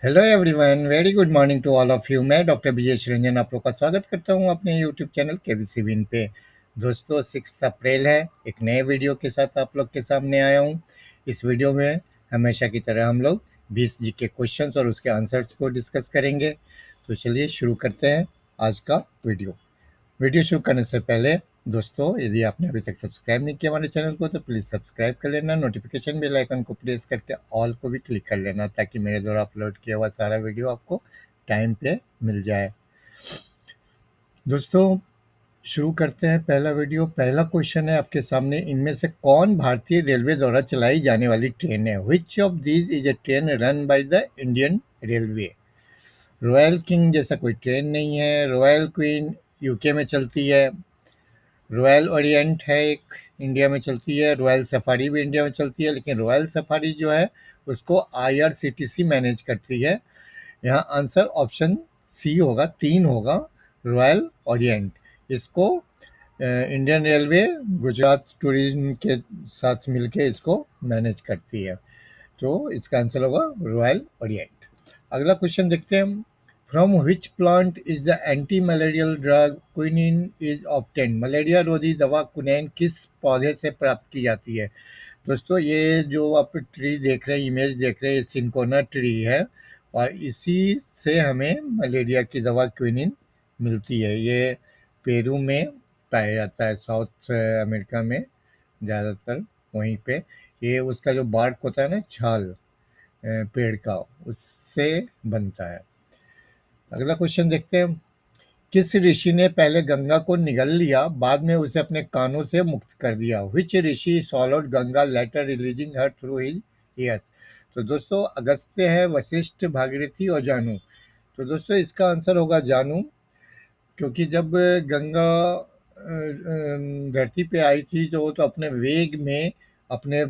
Hello everyone, very good morning to all of you. मैं doctor Vijay Ranjan आप लोग का स्वागत करता हूं अपने यूट्यूब चैनल केबीसी विन पे। दोस्तों, 6 अप्रैल है। एक नए वीडियो के साथ आप लोग के सामने आया हूं। इस वीडियो में हमेशा की तरह हम लोग 20 जीके क्वेश्चंस और उसके आंसर्स को डिस्कस करेंगे। तो चलिए शुरू करते हैं आज का वीडियो। वीडियो शुरू करने से पहले दोस्तों, यदि आपने अभी तक सब्सक्राइब नहीं किया हमारे चैनल को तो प्लीज़ सब्सक्राइब कर लेना। नोटिफिकेशन बेल आइकन को प्रेस करके ऑल को भी क्लिक कर लेना ताकि मेरे द्वारा अपलोड किया हुआ सारा वीडियो आपको टाइम पे मिल जाए। दोस्तों, शुरू करते हैं पहला वीडियो। पहला क्वेश्चन है आपके सामने, इनमें से कौन भारतीय रेलवे द्वारा चलाई जाने वाली ट्रेन है? विच of these is a train run by the Indian railway? Royal king जैसा कोई ट्रेन नहीं है। रॉयल क्वीन यूके में चलती है। रॉयल ओरिएंट है, एक इंडिया में चलती है। रॉयल सफारी भी इंडिया में चलती है, लेकिन रॉयल सफारी जो है उसको आईआरसीटीसी मैनेज करती है। यहाँ आंसर ऑप्शन सी होगा, 3 होगा, रॉयल ओरिएंट। इसको इंडियन रेलवे गुजरात टूरिज्म के साथ मिलके इसको मैनेज करती है। तो इसका आंसर होगा रॉयल ओरिएंट। अगला क्वेश्चन देखते हैं हम। From which plant is the anti malarial drug quinine is obtain? Malaria रोधी दवा क्विनैन किस पौधे से प्राप्त की जाती है? दोस्तों, ये जो आप ट्री देख रहे हैं, इमेज देख रहे हैं, ये सिंकोना ट्री है और इसी से हमें मलेरिया की दवा क्विनिन मिलती है। ये पेरू में पाया जाता है, साउथ अमेरिका में ज़्यादातर वहीं पे। ये उसका जो बार्क होता है ना, छाल पेड़ का, उससे बनता है। अगला क्वेश्चन देखते हैं। किस ऋषि ने पहले गंगा को निगल लिया, बाद में उसे अपने कानों से मुक्त कर दिया? Which rishi swallowed Ganga later releasing her through his ears? तो दोस्तों, अगस्त्य है, वशिष्ठ, भागीरथी और जानु। तो दोस्तों, इसका आंसर होगा जानु, क्योंकि जब गंगा धरती पे आई थी तो वो तो अपने वेग में, अपने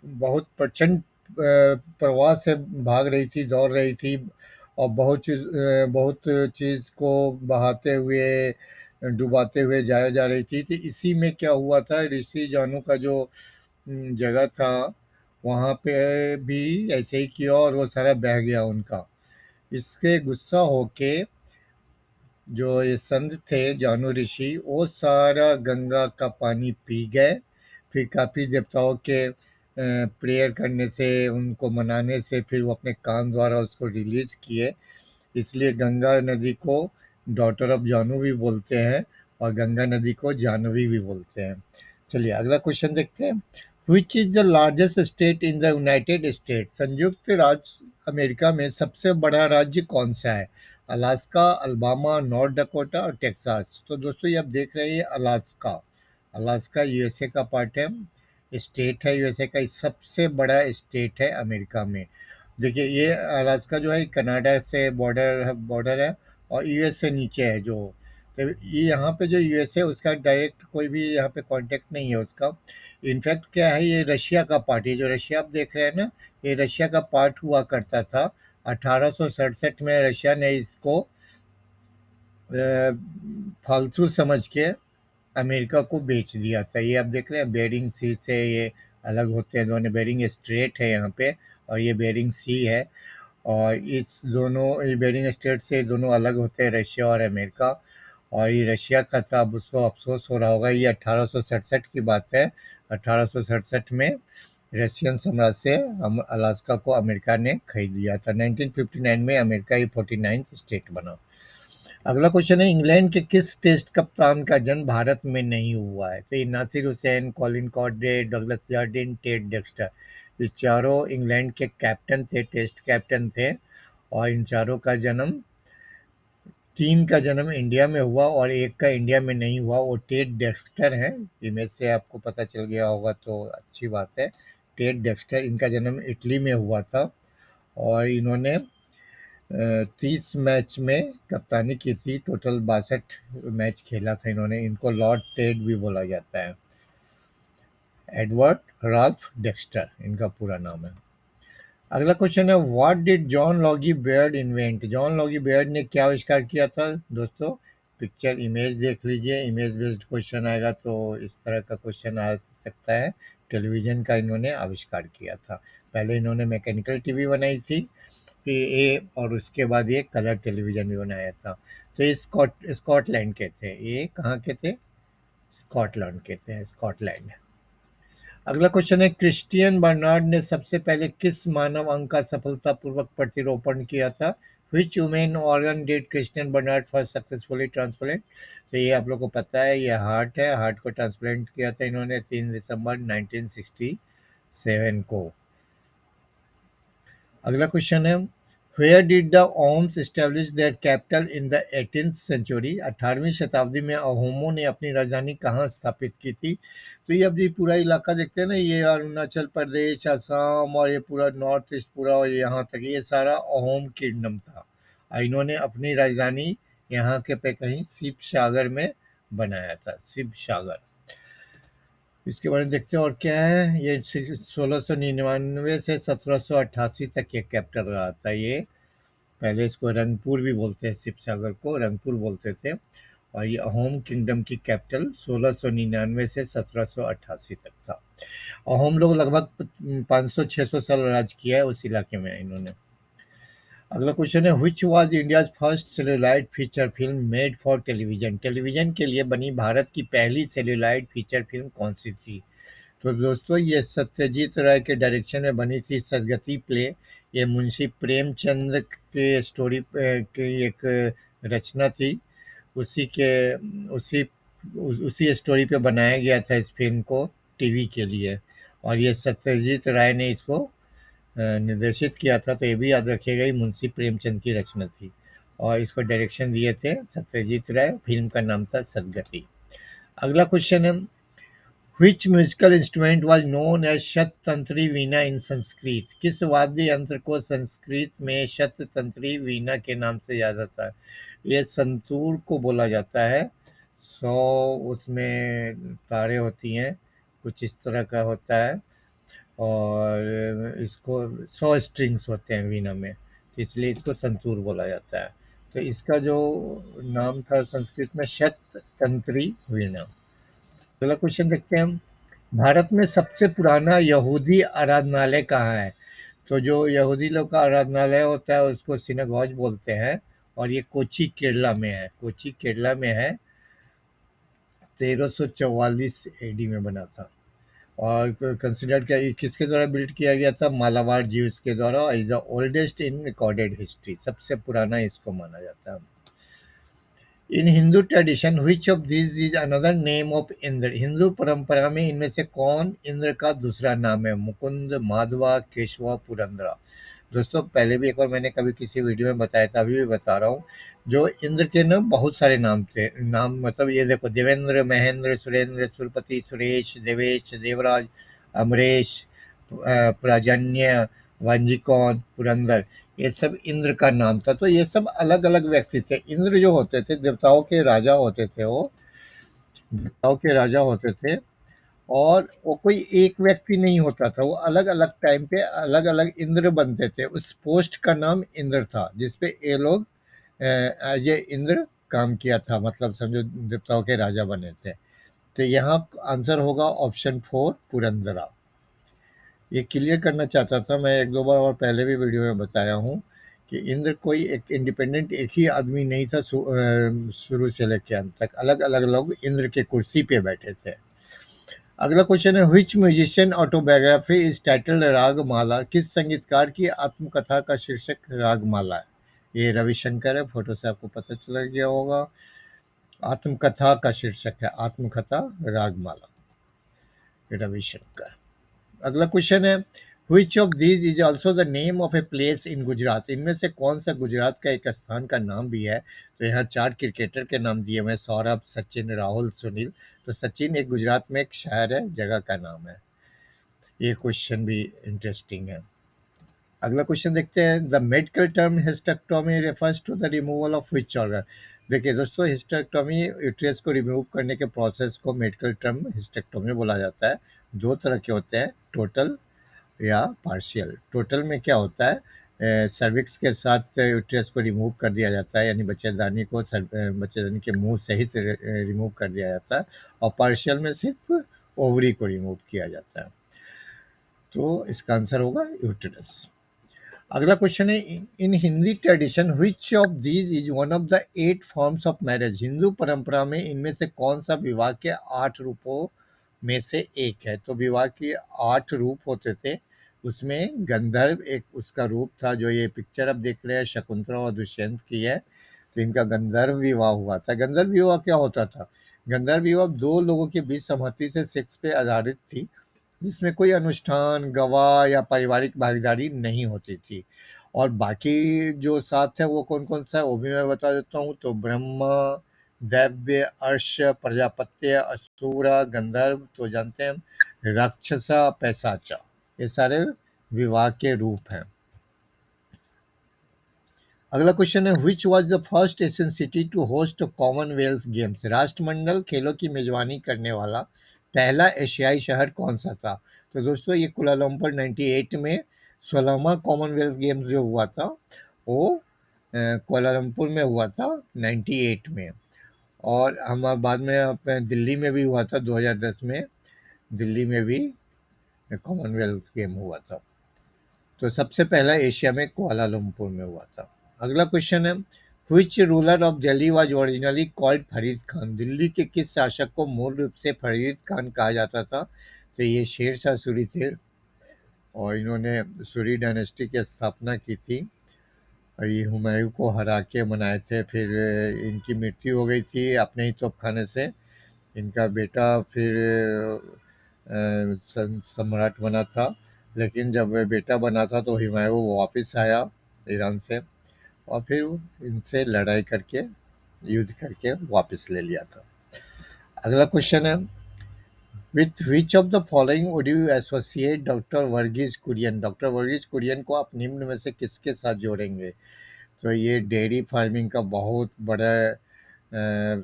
बहुत प्रचंड प्रवाह से भाग रही थी, दौड़ रही थी और बहुत चीज़ को बहाते हुए, डुबाते हुए जाया जा रही थी। तो इसी में क्या हुआ था, ऋषि जानू का जो जगह था वहाँ पे भी ऐसे ही किया और वो सारा बह गया उनका। इसके गुस्सा होके जो ये संत थे, जानु ऋषि, वो सारा गंगा का पानी पी गए। फिर काफ़ी देवताओं के प्रेयर करने से, उनको मनाने से फिर वो अपने कान द्वारा उसको रिलीज किए। इसलिए गंगा नदी को डॉटर ऑफ जानू भी बोलते हैं और गंगा नदी को जानवी भी बोलते हैं। चलिए अगला क्वेश्चन देखते हैं। Which is the largest state in the United state? संयुक्त राज्य अमेरिका में सबसे बड़ा राज्य कौन सा है? अलास्का, अल्बामा, नॉर्थ डकोटा और टेक्सास। तो दोस्तों, ये आप देख रहे हैं अलास्का। अलास्का यूएसए का पार्ट है, स्टेट है यूएसए का, सबसे बड़ा स्टेट है अमेरिका में। देखिए, ये अलास्का जो है कनाडा से बॉर्डर है और यूएस से नीचे है जो। तो ये यहाँ पे जो यूएस है उसका डायरेक्ट कोई भी यहाँ पे कांटेक्ट नहीं है उसका। इनफैक्ट क्या है, ये रशिया का पार्ट है। जो रशिया आप देख रहे हैं ना, ये रशिया का पार्ट हुआ करता था। 1867 में रशिया ने इसको फालतू समझ के अमेरिका को बेच दिया था। ये आप देख रहे हैं बेरिंग सी से ये अलग होते हैं दोनों। बेरिंग स्ट्रेट है यहाँ पे और ये बेरिंग सी है, और इस दोनों ये बेरिंग स्ट्रेट से दोनों अलग होते हैं, रशिया और अमेरिका। और ये रशिया का था, अब उसको अफसोस हो रहा होगा। ये 1867 की बात है। 1867 में रशियन साम्राज्य से हम अलास्का को अमेरिका ने खरीद लिया था। 1959 में अमेरिका ये 49th स्टेट बना। अगला क्वेश्चन है, इंग्लैंड के किस टेस्ट कप्तान का जन्म भारत में नहीं हुआ है? तो ये Nasir Hussain, Colin Cowdrey, Douglas Jardine, Ted Dexter. ये चारों इंग्लैंड के कैप्टन थे, टेस्ट कैप्टन थे। और इन चारों का जन्म, 3 का जन्म इंडिया में हुआ और एक का इंडिया में नहीं हुआ। वो टेड डेक्स्टर है। इमेज से आपको पता चल गया होगा तो अच्छी बात है। टेड डेक्स्टर, इनका जन्म इटली में हुआ था और इन्होंने 30 मैच में कप्तानी की थी। टोटल 62 मैच खेला था इन्होंने। इनको लॉर्ड टेड भी बोला जाता है। एडवर्ड राल्फ डेक्स्टर इनका पूरा नाम है। अगला क्वेश्चन है, what did John Loggy Baird invent? John Loggy Baird ने क्या आविष्कार किया था? दोस्तों, पिक्चर इमेज देख लीजिए। इमेज बेस्ड क्वेश्चन आएगा तो इस तरह का क्वेश्चन आ सकता है। टेलीविज़न का इन्होंने आविष्कार किया था। पहले इन्होंने मैकेनिकल टीवी बनाई थी, फिर ए और उसके बाद ये कलर टेलीविज़न भी बनाया था। तो ये स्कॉटलैंड के थे। ये कहाँ के थे? स्कॉटलैंड के थे, स्कॉटलैंड। अगला क्वेश्चन है, क्रिस्टियन बर्नार्ड ने सबसे पहले किस मानव अंग का सफलतापूर्वक प्रतिरोपण किया था? Which human organ did Christiaan Barnard first successfully transplant? तो ये आप लोग को पता है, ये हार्ट है। हार्ट को ट्रांसप्लांट किया था इन्होंने 3 दिसंबर 1967 को। अगला क्वेश्चन है, where did the Ahoms establish their capital in the 18th century? 18वीं शताब्दी में अहोमों ने अपनी राजधानी कहाँ स्थापित की थी? तो ये अब ये पूरा इलाका देखते हैं ना, ये अरुणाचल प्रदेश, असम और ये पूरा नॉर्थ ईस्ट पूरा और यहाँ तक ये सारा अहोम किंगडम था। और इन्होंने अपनी राजधानी यहाँ के पे कहीं शिव सागर में बनाया था, शिव सागर। इसके बारे में देखते हैं और क्या है। ये 1699 से 1788 तक ये कैपिटल रहा था ये। पहले इसको रंगपुर भी बोलते हैं, शिव सागर को रंगपुर बोलते थे। और ये अहोम किंगडम की कैपिटल 1699 से 1788 तक था। अहोम लोग लगभग 500-600 साल राज किया है उस इलाके में इन्होंने। अगला क्वेश्चन है, which was India's first celluloid feature film made for television? Television के लिए बनी भारत की पहली सेलुलॉइड फीचर फिल्म कौन सी थी? तो दोस्तों ये सत्यजीत राय के डायरेक्शन में बनी थी सदगति प्ले। ये मुंशी प्रेमचंद के स्टोरी की एक रचना थी। उसी के उसी उसी स्टोरी पे बनाया गया था इस फिल्म को टीवी के लिए। और ये सत्यजीत राय ने इसको निर्देशित किया था। तो ये भी याद रखिएगा, ये मुंशी प्रेमचंद की रचना थी और इसको डायरेक्शन दिए थे सत्यजीत राय। फिल्म का नाम था सदगति। अगला क्वेश्चन है, Which musical instrument was known as शततंत्री Veena in Sanskrit? किस वाद्य यंत्र को संस्कृत में शततंत्री वीणा के नाम से जाना जाता है? ये संतूर को बोला जाता है। 100 उसमें तारे होती हैं, कुछ इस तरह का होता है। और इसको 100 स्ट्रिंग्स होते हैं वीणा में, तो इसलिए इसको संतूर बोला जाता है। तो इसका जो नाम था संस्कृत में शततंत्री वीणा। अगला क्वेश्चन देखते हैं हम, भारत में सबसे पुराना यहूदी आराधनालय कहाँ है? तो जो यहूदी लोग का आराधनालय होता है उसको सिनेगॉज बोलते हैं। और ये कोची केरला में है। कोची केरला में है। 1344 एडी में बना था। और कंसिडर किया, ये किसके द्वारा बिल्ड किया गया था? मालाबार ज्यूज के द्वारा। Is the oldest in recorded history, सबसे पुराना इसको माना जाता है। In Hindu tradition which of this is another name of Indra? Hindu परंपरा में इनमें से कौन इंद्र का दूसरा नाम है? मुकुंद, माधवा, केशवा, पुरंदरा। दोस्तों पहले भी एक बार मैंने कभी किसी वीडियो में बताया था, अभी भी बता रहा हूँ। जो इंद्र के ना बहुत सारे नाम थे। नाम मतलब ये देखो, देवेंद्र, महेंद्र, सुरेंद्र, सुरपति, सुरेश, देवेश, देवराज, अमरेश, प्राजन्य, वांजिकौन, पुरंदर, ये सब इंद्र का नाम था। तो ये सब अलग अलग व्यक्ति थे। इंद्र जो होते थे देवताओं के राजा होते थे, वो देवताओं के राजा होते थे। और वो कोई एक व्यक्ति नहीं होता था, वो अलग अलग टाइम पे अलग अलग इंद्र बनते थे। उस पोस्ट का नाम इंद्र था जिसपे ये लोग एज ए इंद्र काम किया था, मतलब समझो देवताओं के राजा बने थे। तो यहाँ आंसर होगा ऑप्शन 4, पुरंदरा। ये क्लियर करना चाहता था मैं, एक दो बार और पहले भी वीडियो में बताया हूँ कि इंद्र कोई एक इंडिपेंडेंट एक ही आदमी नहीं था। शुरू से लेकर अंत तक अलग अलग लोग इंद्र के कुर्सी पे बैठे थे। अगला क्वेश्चन है, which musician autobiography is titled Ragamala? किस संगीतकार की आत्मकथा का शीर्षक रागमाला है? ये रविशंकर है, फोटो से आपको पता चला गया होगा। आत्मकथा का शीर्षक है आत्मकथा रागमाला, रविशंकर। अगला क्वेश्चन है, which of these is also the name of a place in Gujarat? इनमें से कौन सा गुजरात का एक स्थान का नाम भी है? तो यहाँ 4 क्रिकेटर के नाम दिए हुए हैं, सौरभ, सचिन, राहुल, सुनील। तो सचिन एक गुजरात में एक शहर है, जगह का नाम है। ये क्वेश्चन भी इंटरेस्टिंग है। अगला क्वेश्चन देखते हैं, the medical term hysterectomy refers to the removal of which organ? देखिए दोस्तों, हिस्टेक्टोमी यूट्रस को रिमूव करने के प्रोसेस को मेडिकल टर्म हिस्टेक्टोमी बोला जाता है। दो तरह के होते हैं, टोटल या पार्शियल। टोटल में क्या होता है, सर्विक्स के साथ यूट्रस को रिमूव कर दिया जाता है, यानी बच्चेदानी को बच्चेदानी के मुंह सहित रिमूव कर दिया जाता है। और पार्शियल में सिर्फ ओवरी को रिमूव किया जाता है। तो इसका आंसर होगा यूट्रस। अगला क्वेश्चन है, in Hindi tradition which of these is one of the 8 forms of marriage? Hindu परंपरा में इनमें से कौन सा विवाह के 8 रूपों में से एक है? तो विवाह के 8 रूप होते थे, उसमें गंधर्व एक उसका रूप था। जो ये पिक्चर आप देख रहे हैं शकुंतला और दुष्यंत की है, तो इनका गंधर्व विवाह हुआ था। गंधर्व विवाह क्या होता था? गंधर्व विवाह दो लोगों के बीच सहमति से सेक्स पे आधारित थी, जिसमें कोई अनुष्ठान, गवाह या पारिवारिक भागीदारी नहीं होती थी। और बाकी जो 7 है वो कौन-कौन सा है वो भी मैं बता देता हूँ। तो ब्रह्मा, दैव्य, अर्श, प्रजापत्य, असुर, गंधर्व तो जानते हैं हम, राक्षसा, पैशाचा, ये सारे विवाह के रूप हैं। अगला क्वेश्चन है, which was the first Asian city to host Commonwealth Games? राष्ट्रमंडल खेलों की मेजबानी करने वाला पहला एशियाई शहर कौन सा था? तो दोस्तों ये कुलालंपुर 98 में 16वां कॉमनवेल्थ गेम्स जो हुआ था वो कुलालंपुर में हुआ था 98 में। और हम बाद में अपने दिल्ली में भी हुआ था 2010 में, दिल्ली में भी कॉमनवेल्थ गेम हुआ था। तो सबसे पहला एशिया में कुआलालंपुर में हुआ था। अगला क्वेश्चन है, which ruler of Delhi was originally called Farid Khan? Delhi के किस शासक को मूल रूप से फरीद खान कहा जाता था? तो ये शेर शाह सूरी थे और इन्होंने सूरी डायनेस्टी की स्थापना की थी और ये हुमायूं को हरा के बनाए थे। फिर इनकी मृत्यु हो गई थी अपने ही तोपखाने से। इनका बेटा फिर सम्राट बना था, लेकिन जब वह बेटा बना था तो हुमायूं वापस आया ईरान से और फिर इनसे लड़ाई करके युद्ध करके वापस ले लिया था। अगला क्वेश्चन है, with which of the following would you associate doctor Verghese Kurien? Doctor Verghese Kurien को आप निम्न में से किसके साथ जोड़ेंगे? तो ये डेयरी फार्मिंग का बहुत बड़ा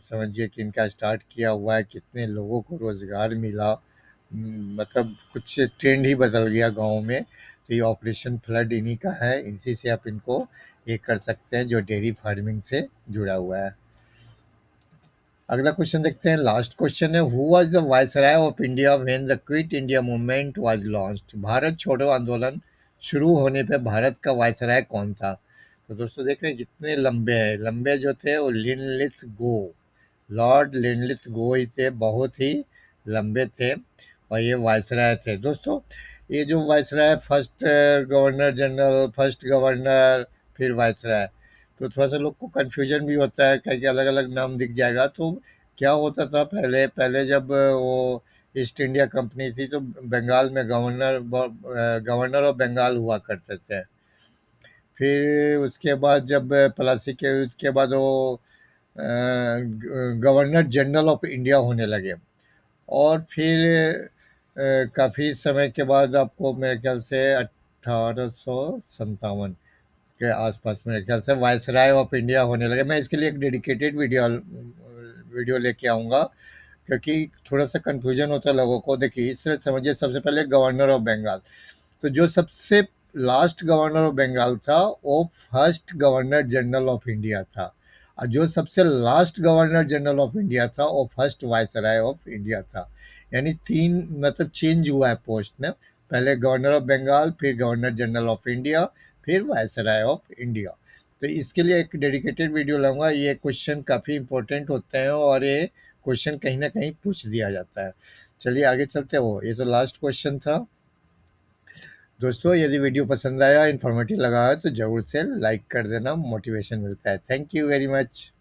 समझिए कि इनका स्टार्ट किया हुआ है, कितने लोगों को रोज़गार मिला। मतलब कुछ ट्रेंड ही बदल गया गाँव में। तो ये ऑपरेशन फ्लड इन्हीं का है, इसी से आप इनको ये कर सकते हैं जो डेयरी फार्मिंग से जुड़ा हुआ है। अगला क्वेश्चन देखते हैं, लास्ट क्वेश्चन है, who was the viceroy of India when the quit India movement was launched? Bharat छोड़ो आंदोलन शुरू होने पे भारत का वायसराय कौन था? तो दोस्तों देख रहे हैं कितने लंबे हैं, लंबे जो थे वो लिनलिथ गो, लॉर्ड लिनलिथ गो ही थे, बहुत ही लंबे थे और ये वायसराय थे। दोस्तों ये जो viceroy first governor general, first governor, फिर वायसराय, तो थोड़ा सा लोग को कन्फ्यूजन भी होता है कहीं अलग अलग नाम दिख जाएगा। तो क्या होता था पहले पहले जब वो ईस्ट इंडिया कंपनी थी तो बंगाल में गवर्नर ऑफ बंगाल हुआ करते थे। फिर उसके बाद जब प्लासी के युद्ध के बाद वो गवर्नर जनरल ऑफ इंडिया होने लगे और फिर काफ़ी समय के बाद आपको मेरे ख्याल से 1857 के आसपास मेरे ख्याल से वायसराय ऑफ इंडिया होने लगे। मैं इसके लिए एक डेडिकेटेड वीडियो लेके आऊँगा क्योंकि थोड़ा सा कन्फ्यूजन होता है लोगों को। देखिए इस तरह समझिए, सबसे पहले गवर्नर ऑफ बंगाल, तो जो सबसे लास्ट गवर्नर ऑफ बंगाल था वो first governor general of India था और जो सबसे last governor general of India था वो फर्स्ट वायसराय ऑफ इंडिया था। यानी तीन मतलब चेंज हुआ है पोस्ट में, पहले गवर्नर ऑफ बंगाल, फिर गवर्नर जनरल ऑफ इंडिया, फिर वायसराय ऑफ इंडिया। तो इसके लिए एक डेडिकेटेड वीडियो लाऊंगा। ये क्वेश्चन काफ़ी इंपॉर्टेंट होते हैं और ये क्वेश्चन कहीं ना कहीं पूछ दिया जाता है। चलिए आगे चलते हो, ये तो लास्ट क्वेश्चन था। दोस्तों यदि वीडियो पसंद आया, इन्फॉर्मेटिव लगा है तो ज़रूर से लाइक कर देना, मोटिवेशन मिलता है। Thank you very much.